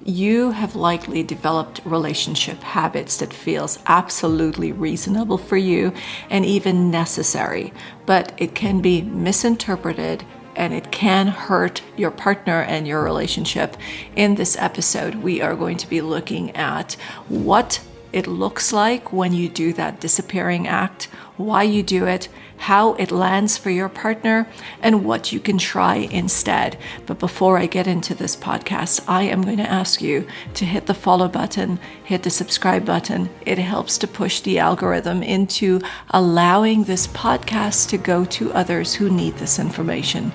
you have likely developed relationship habits that feels absolutely reasonable for you and even necessary, but it can be misinterpreted and it can hurt your partner and your relationship. In this episode, we are going to be looking at what it looks like when you do that disappearing act, why you do it, how it lands for your partner, and what you can try instead. But before I get into this podcast, I am going to ask you to hit the follow button, hit the subscribe button. It helps to push the algorithm into allowing this podcast to go to others who need this information.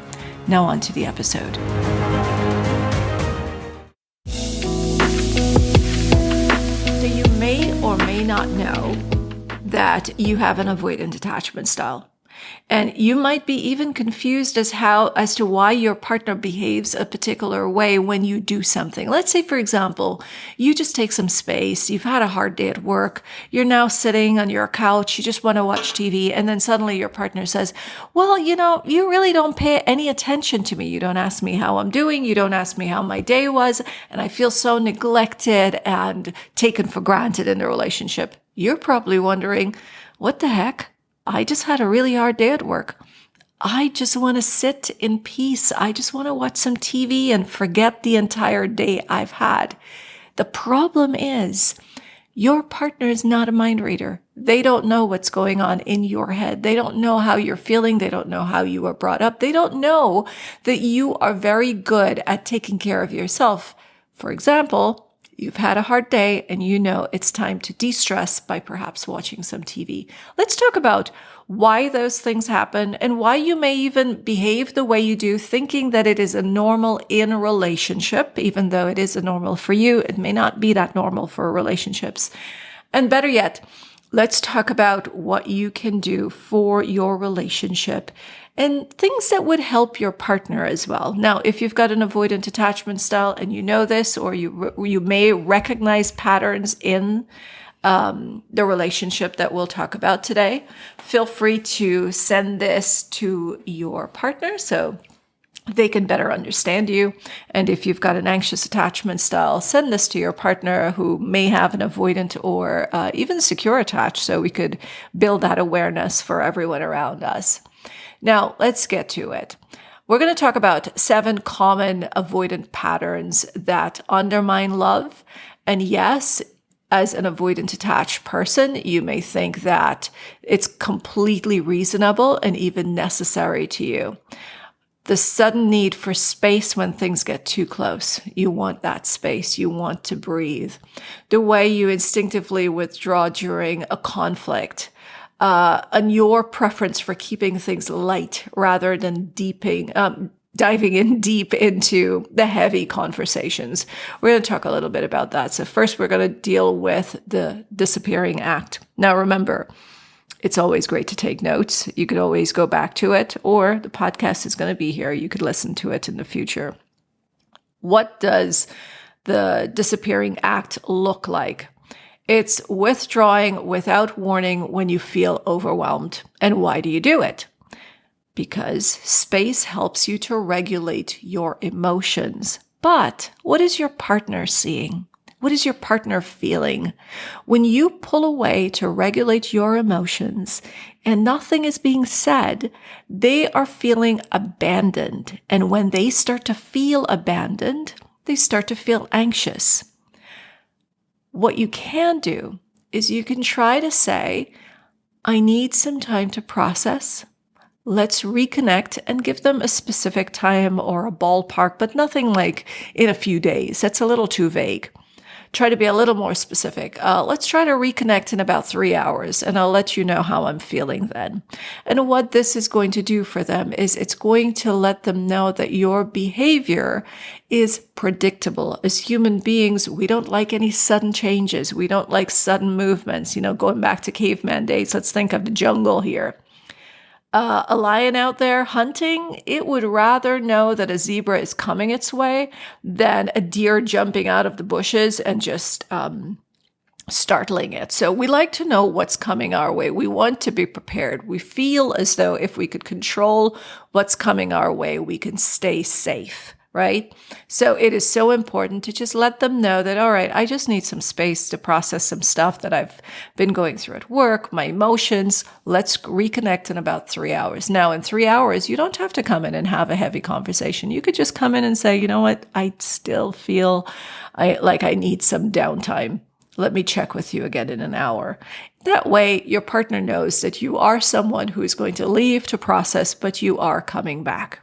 Now on to the episode. So you may or may not know that you have an avoidant attachment style. And you might be even confused as to why your partner behaves a particular way when you do something. Let's say, for example, you just take some space. You've had a hard day at work. You're now sitting on your couch. You just want to watch TV. And then suddenly your partner says, well, you really don't pay any attention to me. You don't ask me how I'm doing. You don't ask me how my day was. And I feel so neglected and taken for granted in the relationship. You're probably wondering, what the heck? I just had a really hard day at work. I just want to sit in peace. I just want to watch some TV and forget the entire day I've had. The problem is your partner is not a mind reader. They don't know what's going on in your head. They don't know how you're feeling. They don't know how you were brought up. They don't know that you are very good at taking care of yourself. For example, you've had a hard day and you know it's time to de-stress by perhaps watching some TV. Let's talk about why those things happen and why you may even behave the way you do, thinking that it is a normal in a relationship. Even though it is a normal for you, it may not be that normal for relationships. And better yet, let's talk about what you can do for your relationship and things that would help your partner as well. Now, if you've got an avoidant attachment style and you know this, or you may recognize patterns in the relationship that we'll talk about today, feel free to send this to your partner so they can better understand you. And if you've got an anxious attachment style, send this to your partner who may have an avoidant or even secure attached, so we could build that awareness for everyone around us. Now, let's get to it. We're going to talk about 7 common avoidant patterns that undermine love. And yes, as an avoidant attached person, you may think that it's completely reasonable and even necessary to you. The sudden need for space when things get too close. You want that space. You want to breathe. The way you instinctively withdraw during a conflict. And your preference for keeping things light rather than diving in deep into the heavy conversations. We're going to talk a little bit about that. So first, we're going to deal with the disappearing act. Now, remember, it's always great to take notes. You could always go back to it, or the podcast is going to be here. You could listen to it in the future. What does the disappearing act look like? It's withdrawing without warning when you feel overwhelmed. And why do you do it? Because space helps you to regulate your emotions. But what is your partner seeing? What is your partner feeling? When you pull away to regulate your emotions and nothing is being said, they are feeling abandoned. And when they start to feel abandoned, they start to feel anxious. What you can do is you can try to say, I need some time to process. Let's reconnect, and give them a specific time or a ballpark, but nothing like in a few days. That's a little too vague. Try to be a little more specific. Let's try to reconnect in about 3 hours, and I'll let you know how I'm feeling then. And what this is going to do for them is it's going to let them know that your behavior is predictable. As human beings, we don't like any sudden changes. We don't like sudden movements. Going back to caveman days, let's think of the jungle here. A lion out there hunting, it would rather know that a zebra is coming its way than a deer jumping out of the bushes and just startling it. So we like to know what's coming our way. We want to be prepared. We feel as though if we could control what's coming our way, we can stay safe. right? So it is so important to just let them know that, all right, I just need some space to process some stuff that I've been going through at work, my emotions. Let's reconnect in about 3 hours. Now, in 3 hours, you don't have to come in and have a heavy conversation. You could just come in and say, you know what, I still feel like I need some downtime. Let me check with you again in an hour. That way, your partner knows that you are someone who is going to leave to process, but you are coming back.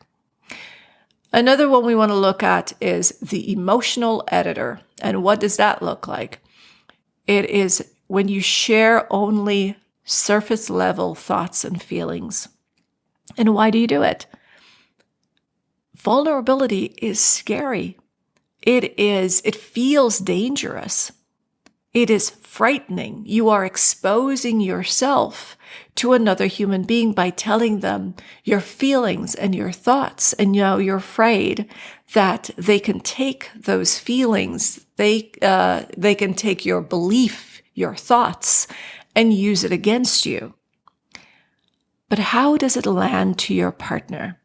Another one we want to look at is the emotional editor. And what does that look like? It is when you share only surface level thoughts and feelings. And why do you do it? Vulnerability is scary. It feels dangerous. It is frightening. You are exposing yourself to another human being by telling them your feelings and your thoughts. And you're afraid that they can take those feelings, they can take your belief, your thoughts, and use it against you. But how does it land to your partner?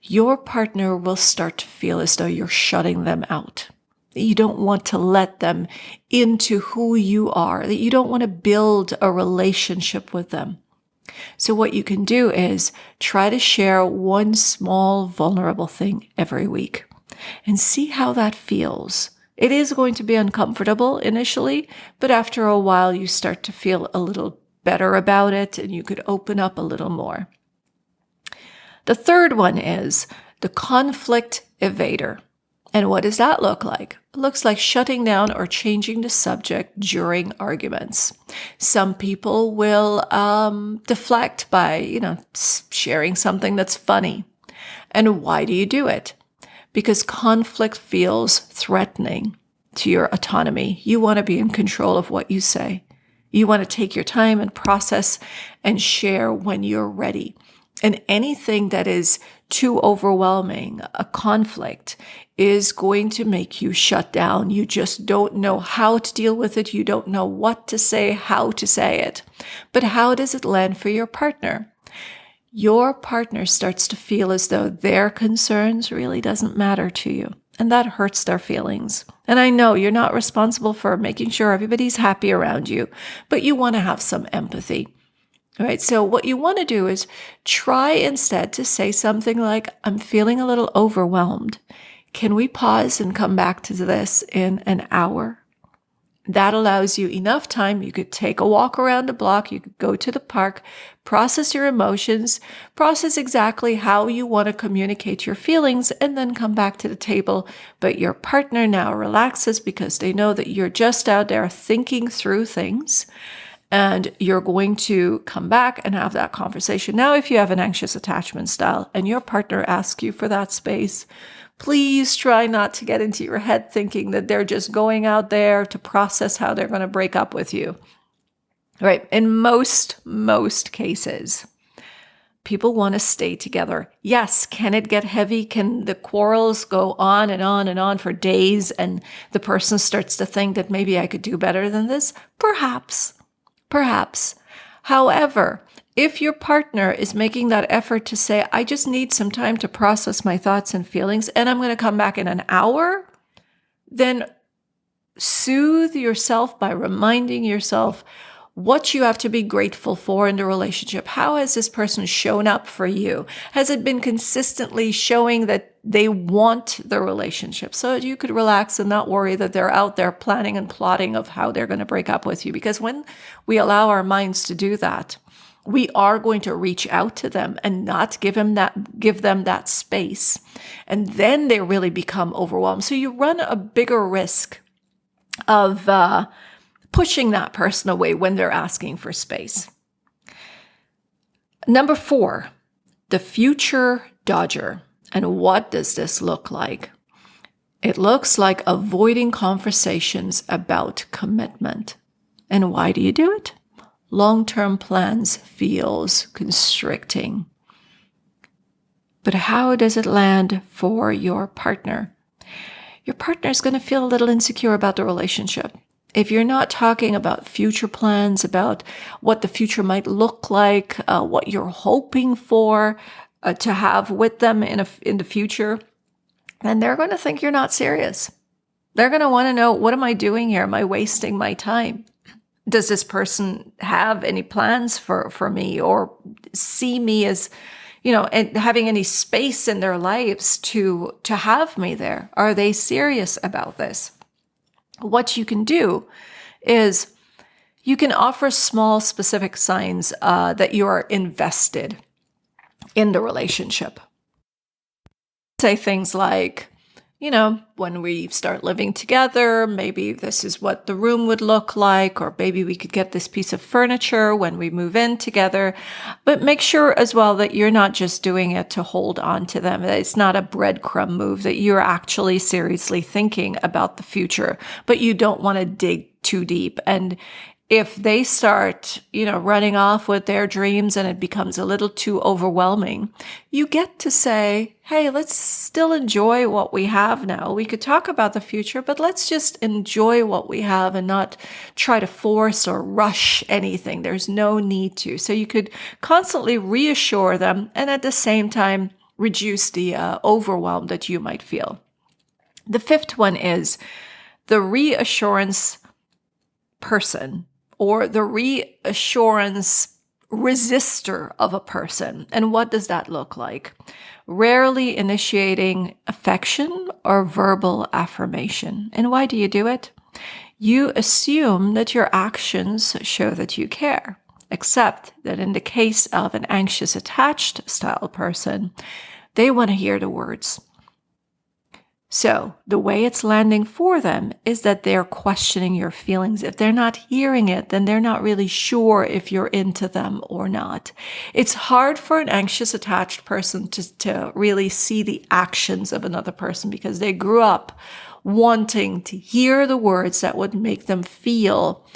Your partner will start to feel as though you're shutting them out. You don't want to let them into who you are, that you don't want to build a relationship with them. So what you can do is try to share one small vulnerable thing every week and see how that feels. It is going to be uncomfortable initially, but after a while you start to feel a little better about it and you could open up a little more. The third one is the conflict evader. And what does that look like? It looks like shutting down or changing the subject during arguments. Some people will deflect by, sharing something that's funny. And why do you do it? Because conflict feels threatening to your autonomy. You want to be in control of what you say. You want to take your time and process and share when you're ready. And anything that is too overwhelming, a conflict, is going to make you shut down. You just don't know how to deal with it. You don't know what to say, how to say it. But how does it land for your partner? Your partner starts to feel as though their concerns really doesn't matter to you. And that hurts their feelings. And I know you're not responsible for making sure everybody's happy around you, but you want to have some empathy. All right, so what you want to do is try instead to say something like, I'm feeling a little overwhelmed. Can we pause and come back to this in an hour? That allows you enough time. You could take a walk around the block. You could go to the park, process your emotions, process exactly how you want to communicate your feelings, and then come back to the table. But your partner now relaxes because they know that you're just out there thinking through things. And you're going to come back and have that conversation. Now, if you have an anxious attachment style and your partner asks you for that space, please try not to get into your head thinking that they're just going out there to process how they're going to break up with you. Right? In most cases, people want to stay together. Yes, can it get heavy? Can the quarrels go on and on and on for days and the person starts to think that maybe I could do better than this? Perhaps. However, if your partner is making that effort to say, I just need some time to process my thoughts and feelings, and I'm going to come back in an hour, then soothe yourself by reminding yourself what you have to be grateful for in the relationship. How has this person shown up for you? Has it been consistently showing that they want the relationship? So you could relax and not worry that they're out there planning and plotting of how they're going to break up with you. Because when we allow our minds to do that, we are going to reach out to them and not give them that space. And then they really become overwhelmed. So you run a bigger risk of pushing that person away when they're asking for space. Number 4, the future dodger. And what does this look like? It looks like avoiding conversations about commitment. And why do you do it? Long-term plans feels constricting. But how does it land for your partner? Your partner is going to feel a little insecure about the relationship. If you're not talking about future plans, about what the future might look like, what you're hoping for to have with them in the future, And they're going to think you're not serious. They're going to want to know, what am I doing here? Am I wasting my time? Does this person have any plans for me, or see me as, and having any space in their lives to have me there? Are they serious about this? What you can do is you can offer small, specific signs that you are invested in the relationship. Say things like, when we start living together, maybe this is what the room would look like, or maybe we could get this piece of furniture when we move in together. But make sure as well that you're not just doing it to hold on to them, that it's not a breadcrumb move, that you're actually seriously thinking about the future, but you don't want to dig too deep. And if they start, running off with their dreams and it becomes a little too overwhelming, you get to say, hey, let's still enjoy what we have now. We could talk about the future, but let's just enjoy what we have and not try to force or rush anything. There's no need to. So you could constantly reassure them and at the same time reduce the overwhelm that you might feel. The fifth one is the reassurance person, or the reassurance resistor of a person. And what does that look like? Rarely initiating affection or verbal affirmation. And why do you do it? You assume that your actions show that you care, except that in the case of an anxious attached style person, they want to hear the words. So the way it's landing for them is that they're questioning your feelings. If they're not hearing it, then they're not really sure if you're into them or not. It's hard for an anxious attached person to really see the actions of another person because they grew up wanting to hear the words that would make them feel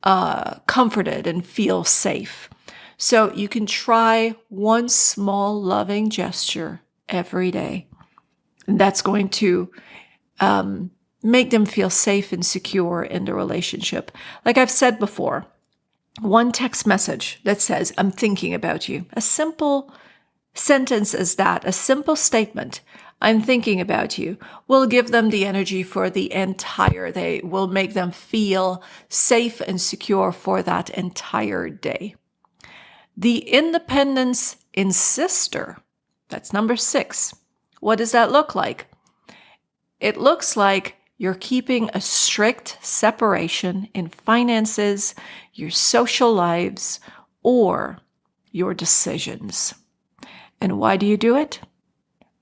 comforted and feel safe. So you can try one small loving gesture every day. And that's going to make them feel safe and secure in the relationship. Like I've said before, one text message that says, I'm thinking about you. A simple sentence as that, a simple statement, I'm thinking about you, will give them the energy for the entire day, will make them feel safe and secure for that entire day. The independence insister, that's number 6. What does that look like? It looks like you're keeping a strict separation in finances, your social lives, or your decisions. And why do you do it?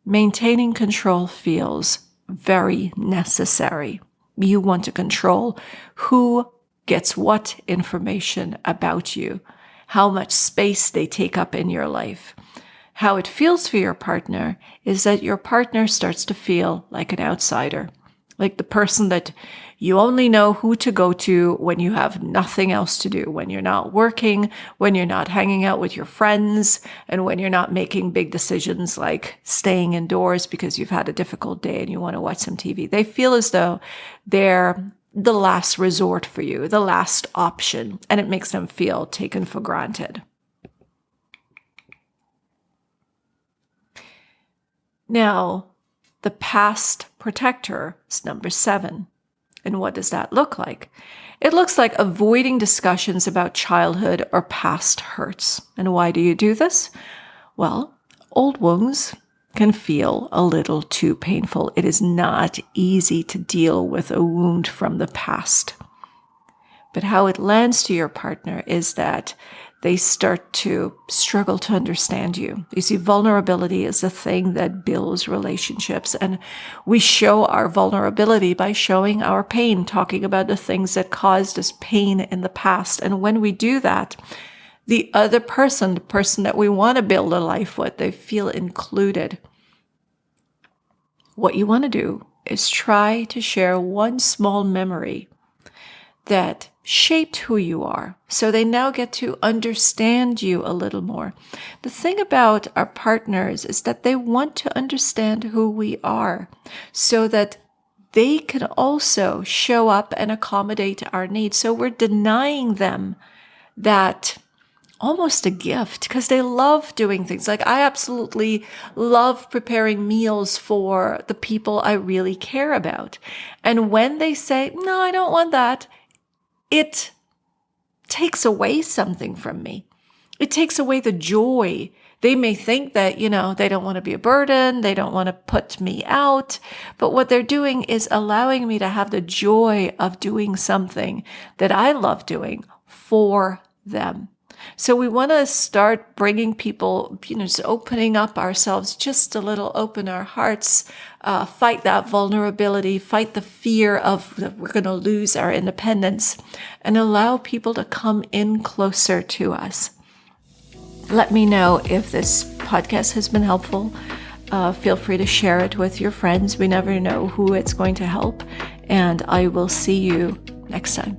Maintaining control feels very necessary. You want to control who gets what information about you, how much space they take up in your life. How it feels for your partner is that your partner starts to feel like an outsider, like the person that you only know who to go to when you have nothing else to do, when you're not working, when you're not hanging out with your friends, and when you're not making big decisions like staying indoors because you've had a difficult day and you want to watch some TV. They feel as though they're the last resort for you, the last option, and it makes them feel taken for granted. Now, the past protector is number 7. And what does that look like? It looks like avoiding discussions about childhood or past hurts. And why do you do this? Well, old wounds can feel a little too painful. It is not easy to deal with a wound from the past. But how it lands to your partner is that they start to struggle to understand you. You see, vulnerability is the thing that builds relationships. And we show our vulnerability by showing our pain, talking about the things that caused us pain in the past. And when we do that, the other person, the person that we want to build a life with, they feel included. What you want to do is try to share one small memory that shaped who you are. So they now get to understand you a little more. The thing about our partners is that they want to understand who we are so that they can also show up and accommodate our needs. So we're denying them that almost a gift because they love doing things. Like I absolutely love preparing meals for the people I really care about. And when they say, no, I don't want that, it takes away something from me. It takes away the joy. They may think that, they don't want to be a burden. They don't want to put me out. But what they're doing is allowing me to have the joy of doing something that I love doing for them. So we want to start bringing people, just opening up ourselves just a little, open our hearts, fight that vulnerability, fight the fear of that we're going to lose our independence, and allow people to come in closer to us. Let me know if this podcast has been helpful. Feel free to share it with your friends. We never know who it's going to help. And I will see you next time.